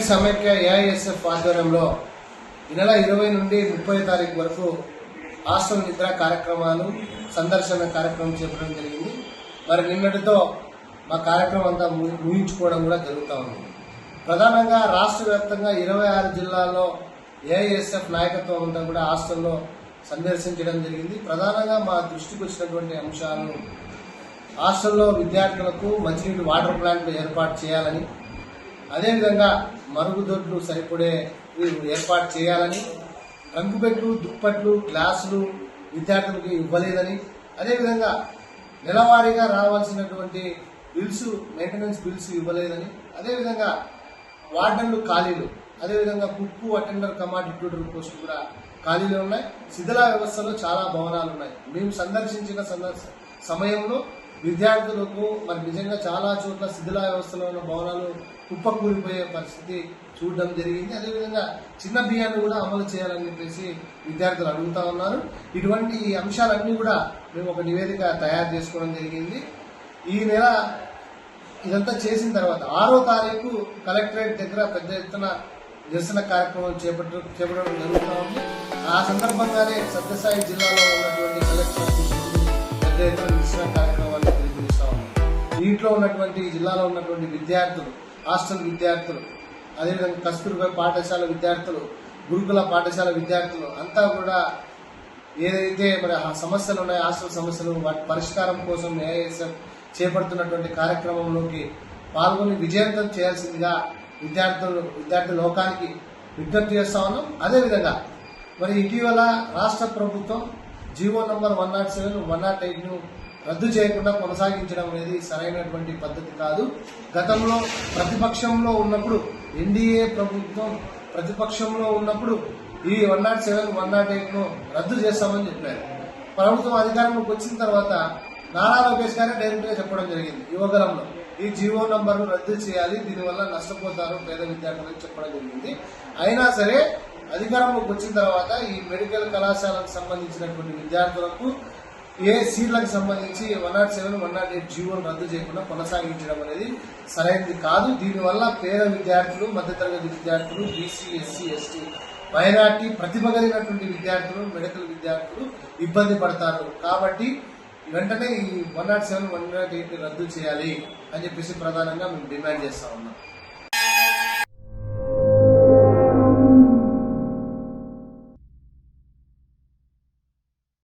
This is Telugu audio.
సమైక్య ఏఐఎస్ఎఫ్ ఆధ్వర్యంలో ఈ నెల 20 నుండి 30 తారీఖు వరకు హాస్టల్ నిద్ర కార్యక్రమాలు సందర్శన కార్యక్రమం చేపట్టడం జరిగింది. మరి నిన్నటితో మా కార్యక్రమం అంతా ముగించుకోవడం కూడా జరుగుతూ ఉంది. ప్రధానంగా రాష్ట్ర వ్యాప్తంగా 26 జిల్లాల్లో ఏఐఎస్ఎఫ్ నాయకత్వం అంతా కూడా హాస్టల్లో సందర్శించడం జరిగింది. ప్రధానంగా మా దృష్టికి వచ్చినటువంటి అంశాలు హాస్టల్లో విద్యార్థులకు మంచినీటి వాటర్ ప్లాంట్లు ఏర్పాటు చేయాలని, అదేవిధంగా మరుగుదొడ్లు సరిపడే ఏర్పాటు చేయాలని, రంగుపెట్లు, దుప్పట్లు, గ్లాసులు విద్యార్థులకు ఇవ్వలేదని, అదేవిధంగా నెలవారీగా రావాల్సినటువంటి బిల్స్, మెయింటెనెన్స్ బిల్స్ ఇవ్వలేదని, అదేవిధంగా వార్డన్లు ఖాళీలు, అదేవిధంగా కుక్కు, అటెండర్, కమాండ్ డిప్యూటర్ పోస్టులు కూడా ఖాళీలు ఉన్నాయి. శిథిలా వ్యవస్థలో చాలా భవనాలు ఉన్నాయి. మేము సందర్శించిన సమయంలో విద్యార్థులకు మరి నిజంగా చాలా చోట్ల శిథిలా వ్యవస్థలో ఉన్న భవనాలు కుప్పకూలిపోయే పరిస్థితి చూడడం జరిగింది. అదేవిధంగా చిన్న బియ్యాన్ని కూడా అమలు చేయాలని చెప్పేసి విద్యార్థులు అడుగుతా ఉన్నారు. ఇటువంటి అంశాలన్నీ కూడా మేము ఒక నివేదిక తయారు చేసుకోవడం జరిగింది. ఈ నెల ఇదంతా చేసిన తర్వాత 6వ తారీఖు కలెక్టరేట్ దగ్గర పెద్ద ఎత్తున నిరసన కార్యక్రమం చేపట్టడం జరుగుతూ ఉంది. ఆ సందర్భంగానే సత్యసాయి జిల్లాలో ఉన్నటువంటి కలెక్టర్ పెద్ద ఎత్తున నిరసన కార్యక్రమాన్ని తెలియజేస్తా ఉన్నాం. దీంట్లో ఉన్నటువంటి జిల్లాలో ఉన్నటువంటి విద్యార్థులు, హాస్టల్ విద్యార్థులు, అదేవిధంగా కస్తూర్బా పాఠశాల విద్యార్థులు, గురుకుల పాఠశాల విద్యార్థులు అంతా కూడా ఏదైతే మరి ఆ సమస్యలు ఉన్నాయో, హాస్టల్ సమస్యలు, వాటి పరిష్కారం కోసం ఏఐఎస్ఎఫ్ చేపడుతున్నటువంటి కార్యక్రమంలోకి పాల్గొని విజయవంతం చేయాల్సిందిగా విద్యార్థి లోకానికి విజ్ఞప్తి చేస్తా ఉన్నాం. అదేవిధంగా మరి ఇటీవల రాష్ట్ర ప్రభుత్వం జీవో నంబర్ 107, 108ను రద్దు చేయకుండా కొనసాగించడం అనేది సరైనటువంటి పద్ధతి కాదు. గతంలో ప్రతిపక్షంలో ఉన్నప్పుడు, ఎన్డీఏ ప్రభుత్వం ప్రతిపక్షంలో ఉన్నప్పుడు ఈ 107, 108ను రద్దు చేస్తామని చెప్పారు. ప్రభుత్వం అధికారంలోకి వచ్చిన తర్వాత నారా లోకేష్ గారే డైరెక్ట్ గా చెప్పడం జరిగింది. యువగలంలో ఈ జీవో నంబర్ను రద్దు చేయాలి, దీనివల్ల నష్టపోతారు పేద విద్యార్థులకు చెప్పడం జరిగింది. అయినా సరే అధికారంలోకి వచ్చిన తర్వాత ఈ మెడికల్ కళాశాలకు సంబంధించినటువంటి విద్యార్థులకు ఏ సీట్లకు సంబంధించి 107, 108 జీవోను రద్దు చేయకుండా కొనసాగించడం అనేది సరైనది కాదు. దీనివల్ల పేద విద్యార్థులు, మధ్యతరగతి విద్యార్థులు, బీసీ, ఎస్సీ, ఎస్టీ, మైనార్టీ, ప్రతిభ కలిగినటువంటి విద్యార్థులు, మెడికల్ విద్యార్థులు ఇబ్బంది పడతారు. కాబట్టి వెంటనే ఈ 107, 108 రద్దు చేయాలి అని చెప్పేసి ప్రధానంగా మేము డిమాండ్ చేస్తా ఉన్నాం.